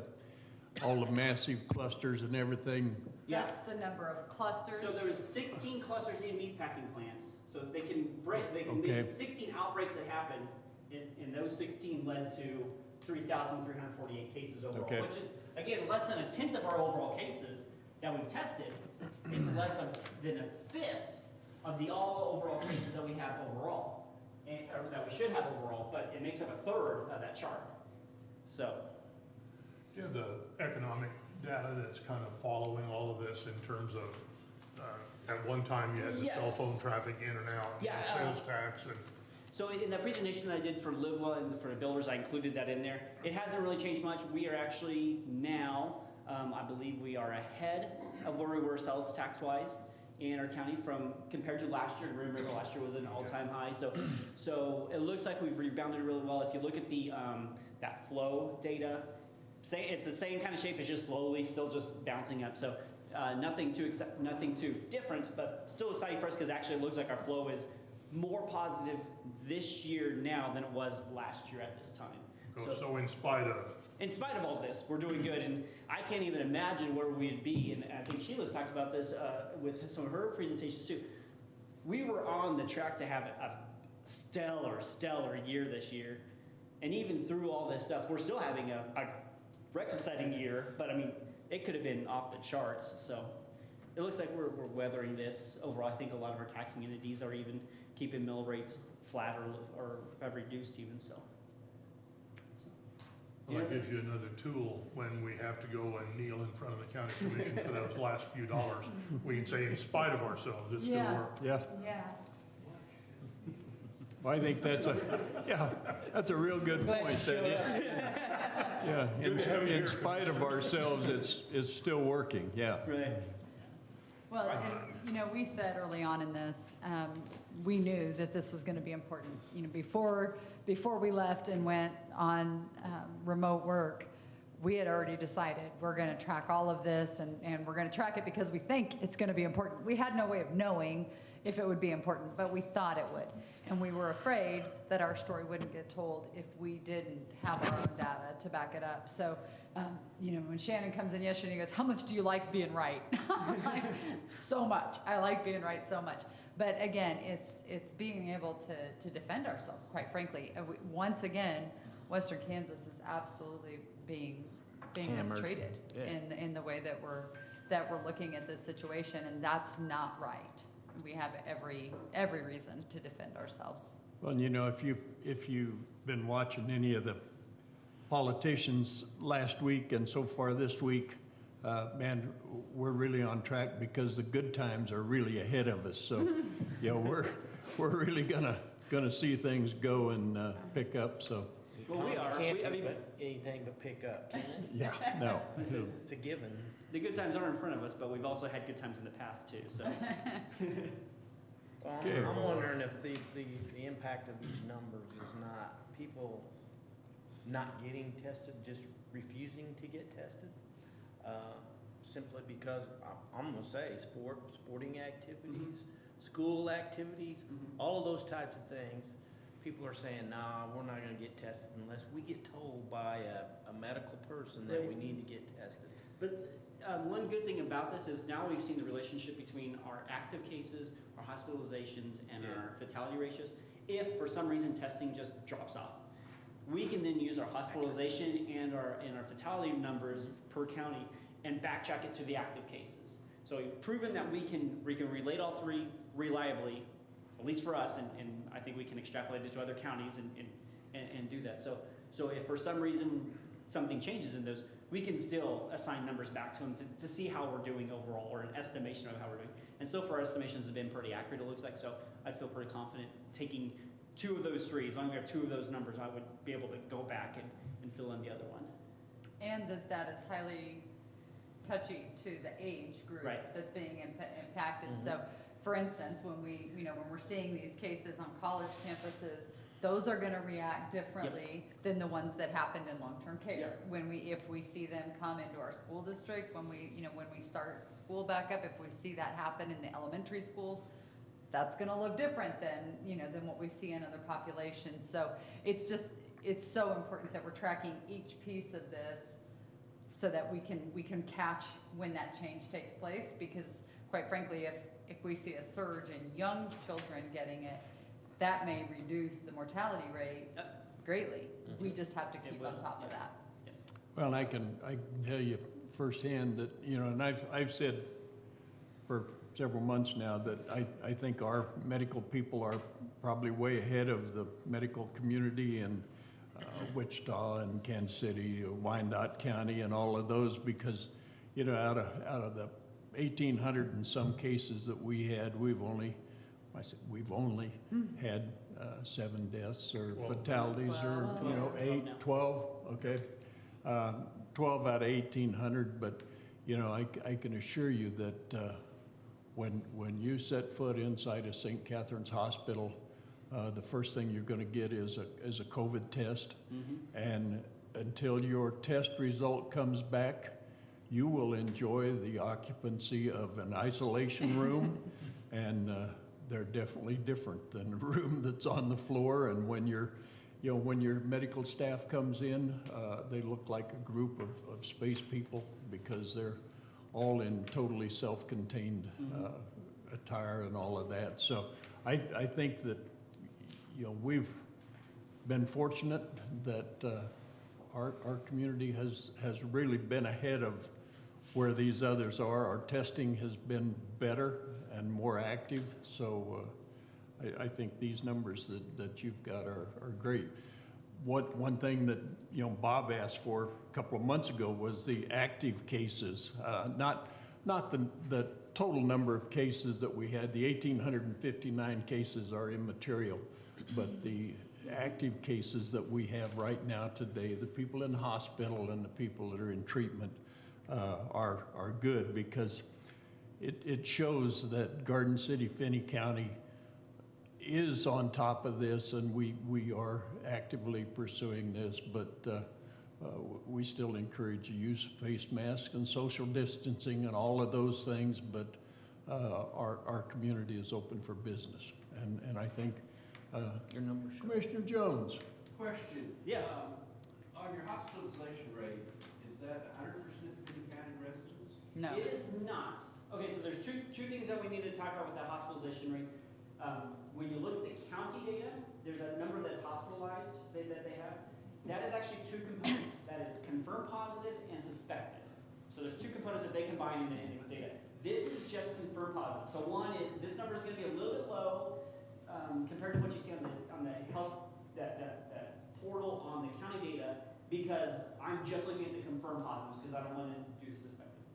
A: all the massive clusters and everything.
I: Yeah.
F: That's the number of clusters.
I: So there was 16 clusters in meat packing plants. So they can
A: Okay.
I: make 16 outbreaks that happened, and those 16 led to 3,348 cases overall,
A: Okay.
I: which is, again, less than a tenth of our overall cases that we've tested. It's less than a fifth of the all overall cases that we have overall, or that we should have overall, but it makes up a third of that chart. So,
C: Do you have the economic data that's kind of following all of this in terms of, at one time you had the
I: Yes.
C: cell phone traffic in and out, and
I: Yeah,
C: sales tax, and
I: so in the presentation that I did for LiveWell and for the builders, I included that in there. It hasn't really changed much. We are actually now, I believe we are ahead of where we were sales tax-wise. in our county from compared to last year. Remember, last year was an all-time high. So it looks like we've rebounded really well. If you look at the that flow data, it's the same kind of shape. It's just slowly, still just bouncing up. So nothing too different, but still exciting for us because actually it looks like our flow is more positive this year now than it was last year at this time.
C: So in spite of.
I: In spite of all this, we're doing good, and I can't even imagine where we'd be. And I think Sheila's talked about this with some of her presentations too. We were on the track to have a stellar year this year, and even through all this stuff, we're still having a record-setting year. But I mean, it could have been off the charts. So it looks like we're weathering this overall. I think a lot of our taxing entities are even keeping mill rates flat or have reduced even so.
C: Well, that gives you another tool when we have to go and kneel in front of the county commission for those last few dollars. We can say in spite of ourselves, it still
F: Yeah.
C: worked.
A: Yeah,
F: Yeah.
A: well, I think that's a real good point. Yeah,
C: Good to have you
A: in
C: here.
A: spite of ourselves, it's still working, yeah.
I: Right.
F: Well, and, we said early on in this, we knew that this was going to be important. Before we left and went on remote work, we had already decided we're going to track all of this, and we're going to track it because we think it's going to be important. We had no way of knowing if it would be important, but we thought it would. And we were afraid that our story wouldn't get told if we didn't have our own data to back it up. So, when Shannon comes in yesterday and he goes, "How much do you like being right?" I'm like, so much. I like being right so much. But again, it's being able to defend ourselves, quite frankly. Once again, Western Kansas is absolutely being
B: Hammered.
F: mistreated in the way that we're looking at this situation, and that's not right. We have every reason to defend ourselves.
A: Well, if you've been watching any of the politicians last week and so far this week, man, we're really on track because the good times are really ahead of us. So, we're really gonna see things go and pick up. So,
I: Well, we are.
B: Can't
I: I
B: do
I: mean,
B: but anything but pick up, can it?
A: yeah, no.
B: It's a given.
I: the good times are in front of us, but we've also had good times in the past too. So.
B: Well,
A: Okay.
B: I'm wondering if the impact of these numbers is not people not getting tested, just refusing to get tested. Simply because, I'm gonna say, sporting activities, school activities, all of those types of things, people are saying, nah, we're not gonna get tested unless we get told by a medical person that we need to get tested.
I: But one good thing about this is now we've seen the relationship between our active cases, our hospitalizations, and our fatality ratios. If for some reason testing just drops off, we can then use our hospitalization and our fatality numbers per county and backtrack it to the active cases. So we've proven that we can relate all three reliably, at least for us, and I think we can extrapolate it to other counties and do that. So if for some reason something changes in those, we can still assign numbers back to them to see how we're doing overall, or an estimation of how we're doing. And so far, our estimations have been pretty accurate, it looks like. So I feel pretty confident taking two of those three. As long as we have two of those numbers, I would be able to go back and fill in the other one.
F: And this data is highly touchy to the age group
I: Right.
F: that's being impacted. So, for instance, when we're seeing these cases on college campuses, those are going to react differently than the ones that happened in long-term care. If we see them come into our school district, when we start school back up, if we see that happen in the elementary schools, that's going to look different than what we see in other populations. So it's so important that we're tracking each piece of this so that we can catch when that change takes place, because quite frankly, if we see a surge in young children getting it, that may reduce the mortality rate greatly. We just have to keep on top of that.
A: Well, and I can tell you firsthand that, and I've said for several months now that I think our medical people are probably way ahead of the medical community in Wichita and Kansas City, Wyandotte County, and all of those, because out of the 1,800 and some cases that we had, we've only had 7 deaths or fatalities, or 8, 12, okay, 12 out of 1,800. But I can assure you that when you set foot inside of St. Catherine's Hospital, the first thing you're gonna get is a COVID test. And until your test result comes back, you will enjoy the occupancy of an isolation room. And they're definitely different than the room that's on the floor. And when when your medical staff comes in, they look like a group of space people because they're all in totally self-contained attire and all of that. So I think that, we've been fortunate that our community has really been ahead of where these others are. Our testing has been better and more active. So I think these numbers that you've got are great. One thing that Bob asked for a couple of months ago was the active cases, not the total number of cases that we had. The 1,859 cases are immaterial, but the active cases that we have right now today, the people in the hospital and the people that are in treatment are good, because it shows that Garden City, Finney County is on top of this, and we are actively pursuing this, but we still encourage the use of face masks and social distancing and all of those things, but our community is open for business. And I think,
I: Your number,
A: Commissioner Jones.
E: Question.
I: Yeah.
E: On your hospitalization rate, is that 100% Finney County residents?
F: No.
I: It is not. Okay, so there's two things that we need to talk about with that hospitalization rate. When you look at the county data, there's a number that's hospitalized that they have. That is actually two components. That is confirmed positive and suspected. So there's two components that they combine in the data. This is just confirmed positive. So one is, this number is going to be a little bit low compared to what you see on the health, that portal on the county data, because I'm just looking at the confirmed positives because I don't want to do the suspected.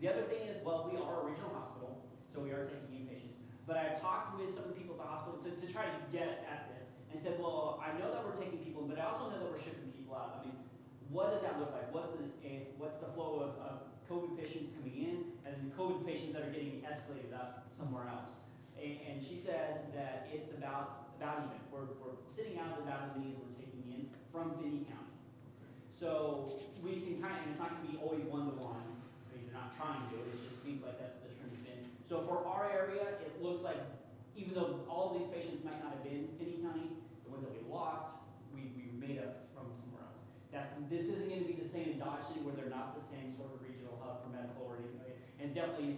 I: The other thing is, well, we are a regional hospital, so we are taking in patients. But I've talked with some of the people at the hospital to try to get at this, and said, well, I know that we're taking people in, but I also know that we're shipping people out. I mean, what does that look like? What's the flow of COVID patients coming in, and then COVID patients that are getting escalated up somewhere else? And she said that it's about even. We're sitting out about as many as we're taking in from Finney County. So we can and it's not going to be always one-to-one. They're not trying to do it. It just seems like that's what the trend has been. So for our area, it looks like even though all of these patients might not have been Finney County, the ones that we lost, we made up from somewhere else. This isn't going to be the same in Dodge City, where they're not the same sort of regional hub for medical or anything. And definitely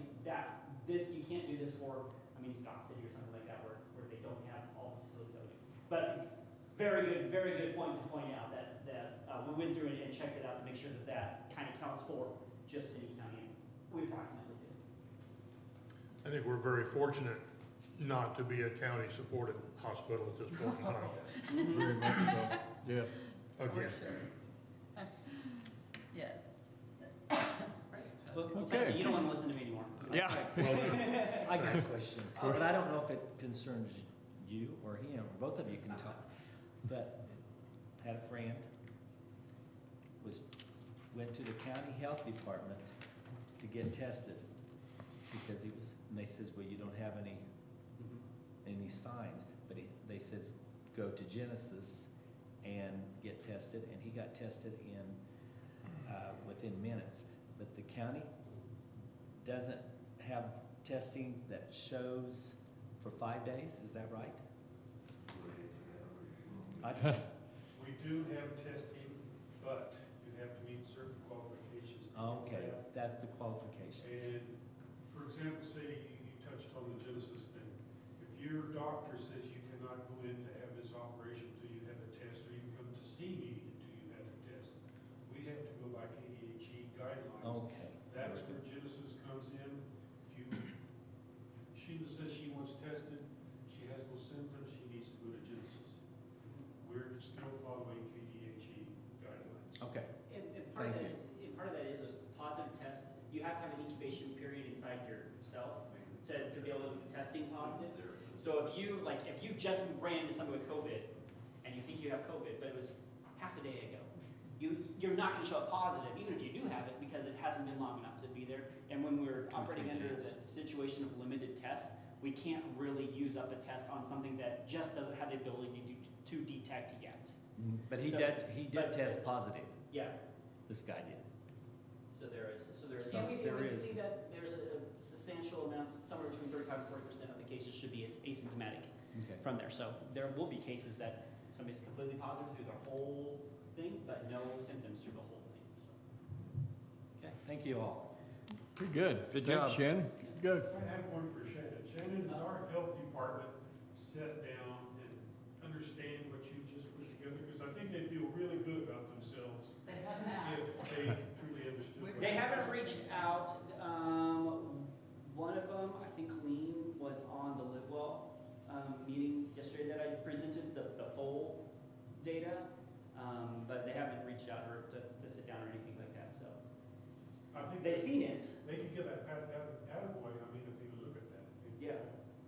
I: you can't do this for, Stock City or something like that, where they don't have all the facilities that we do. But very good point to point out that we went through and checked it out to make sure that kind of counts for just Finney County. We approximately do.
C: I think we're very fortunate not to be a county-supported hospital at this point in time.
A: Very much so. Yeah.
C: Again.
F: Yes.
I: Well,
A: Okay.
I: thank you. You don't want to listen to me anymore.
A: Yeah.
J: I got a question, but I don't know if it concerns you or him, or both of you can talk. But had a friend, went to the county health department to get tested because and they says, well, you don't have any signs, but they says, go to Genesis and get tested, and he got tested within minutes. But the county doesn't have testing that shows for 5 days, is that right?
E: We do have testing, but you have to meet certain qualifications.
J: Okay, that's the qualifications.
E: And for example, say you touched on the Genesis thing. If your doctor says you cannot go in to have this operation until you have a test, or even come to see me until you have a test, we have to go by KDHE guidelines.
J: Okay.
E: That's where Genesis comes in. Sheila says she wants tested, she has no symptoms, she needs to go to Genesis. We're still following KDHE guidelines.
J: Okay.
I: And part of that is a positive test. You have to have an incubation period inside yourself to be able to be testing positive. So if you just ran into somebody with COVID and you think you have COVID, but it was half a day ago, you're not gonna show up positive, even if you do have it, because it hasn't been long enough to be there. And when we're operating under the situation of limited tests, we can't really use up a test on something that just doesn't have the ability to detect yet.
J: But
I: So-
J: he did test positive,
I: Yeah,
J: this guy did.
I: so there is,
J: So
I: and we
J: there
I: can
J: is-
I: see that there's a substantial amount, somewhere between 35 and 40% of the cases should be asymptomatic
J: Okay.
I: from there. So there will be cases that somebody's completely positive through the whole thing, but no symptoms through the whole thing, so.
J: Okay, thank you all.
A: Pretty good.
J: Good
A: Thanks,
J: job.
A: Shannon. Good.
E: I have one for Shannon. Shannon, does our health department sit down and understand what you just put together? Because I think they'd feel really good about themselves if they truly understood. what
I: They
E: you
I: haven't
E: just
I: reached
E: said.
I: out. One of them, I think Lean, was on the Livewell meeting yesterday that I presented, the full data. But they haven't reached out or to sit down or anything like that, so.
E: I think
I: They've seen it.
E: they could get that attaboy, I mean, if they would look at that.
I: Yeah.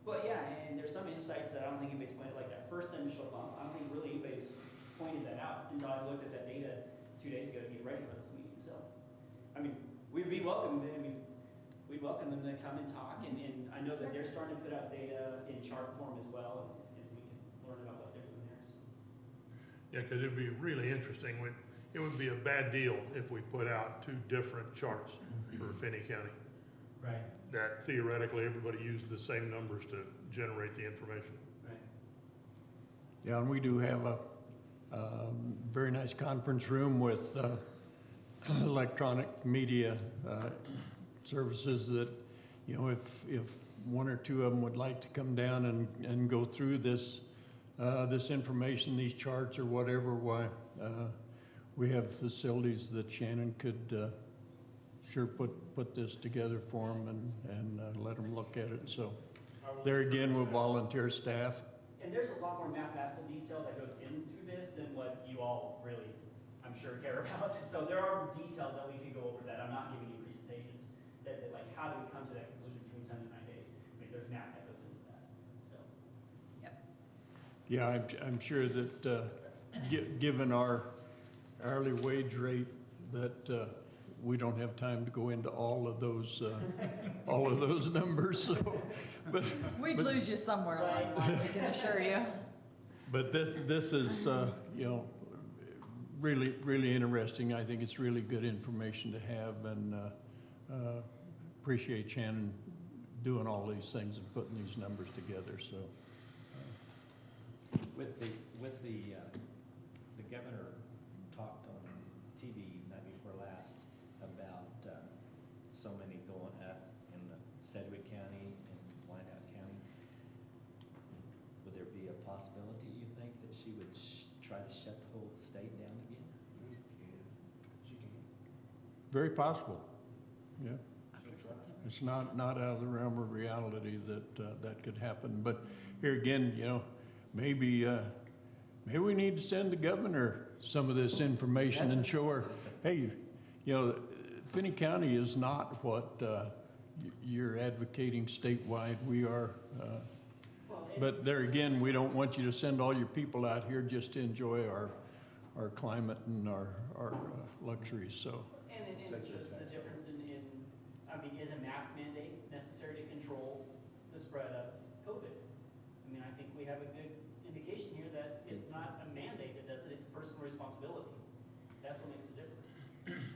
I: But yeah, and there's some insights that I don't think anybody's pointed, like that first initial bump, I don't think really anybody's pointed that out until I looked at that data 2 days ago to get ready for this meeting, so. I mean, we'd welcome them to come and talk, and I know that they're starting to put out data in chart form as well, and we can learn about what they're doing there, so.
C: Yeah, because it'd be really interesting. It would be a bad deal if we put out 2 different charts for Finney County.
I: Right,
C: That theoretically, everybody used the same numbers to generate the information.
I: right.
A: Yeah, and we do have a very nice conference room with electronic media services that, you know, if 1 or 2 of them would like to come down and go through this information, these charts or whatever, why, we have facilities that Shannon could sure put this together for them and let them look at it. So
E: I will
A: there again, with
E: encourage that.
A: volunteer staff.
I: And there's a lot more mathematical detail that goes into this than what you all really, I'm sure, care about. So there are details that we could go over that I'm not giving you presentations, that like, how do we come to that conclusion between 7 and 9 days? I mean, there's math that goes into that, so.
A: Yeah, I'm sure that, given our hourly wage rate, that, we don't have time to go into all of those numbers, so, but,
F: We'd
A: But-
F: lose you somewhere along the line, we can assure you.
A: but this is, you know, really, really interesting. I think it's really good information to have, and, appreciate Shannon doing all these things and putting these numbers together, so.
J: With the governor talked on TV night before last about so many going up in Sedgwick County and Wyandotte County. Would there be a possibility, you think, that she would try to shut the whole state down again?
A: Very possible, yeah. It's not out of the realm of reality that that could happen. But here again, you know, maybe we need to send the governor some of this information and show her, hey, you know, Finney County is not what you're advocating statewide. We are, but there again, we don't want you to send all your people out here just to enjoy our climate and our luxuries, so.
I: And just the difference in, I mean, is a mask mandate necessary to control the spread of COVID? I mean, I think we have a good indication here that it's not a mandate that does it, it's personal responsibility. That's what makes the difference.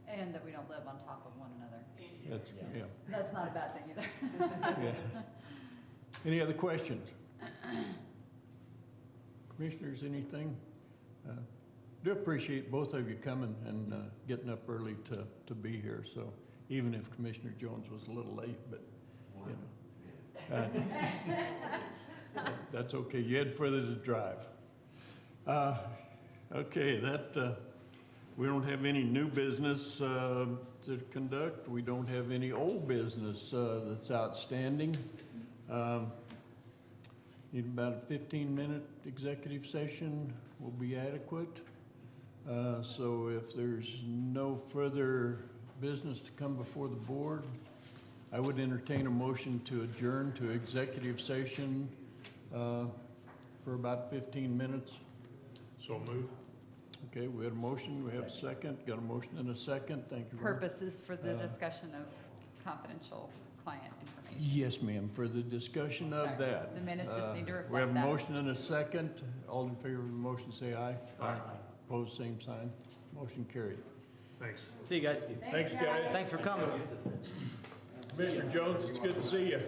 F: And that we don't live on top of one another.
A: That's, yeah,
F: That's not a bad thing either.
A: yeah. Any other questions? Commissioners, anything? Do appreciate both of you coming and getting up early to be here, so even if Commissioner Jones was a little late, but, you know. That's okay, you had further to drive. Okay, we don't have any new business to conduct. We don't have any old business that's outstanding. Need about a 15-minute executive session will be adequate. So if there's no further business to come before the board, I would entertain a motion to adjourn to executive session for about 15 minutes.
C: So move.
A: Okay, we had a motion, we have a second, got a motion and a second, thank you. Ron.
F: Purposes for the
A: Uh,
F: discussion of confidential client information.
A: Yes, ma'am, for the discussion of
F: Sorry,
A: that.
F: the minutes just need to reflect
A: We have a
F: that.
A: motion and a second, all in favor of the motion, say aye. Aye. Opposed, same sign, motion carried.
C: Thanks.
B: See you guys.
A: Thanks, guys.
B: Thanks for coming.
A: Commissioner Jones, it's good to see you.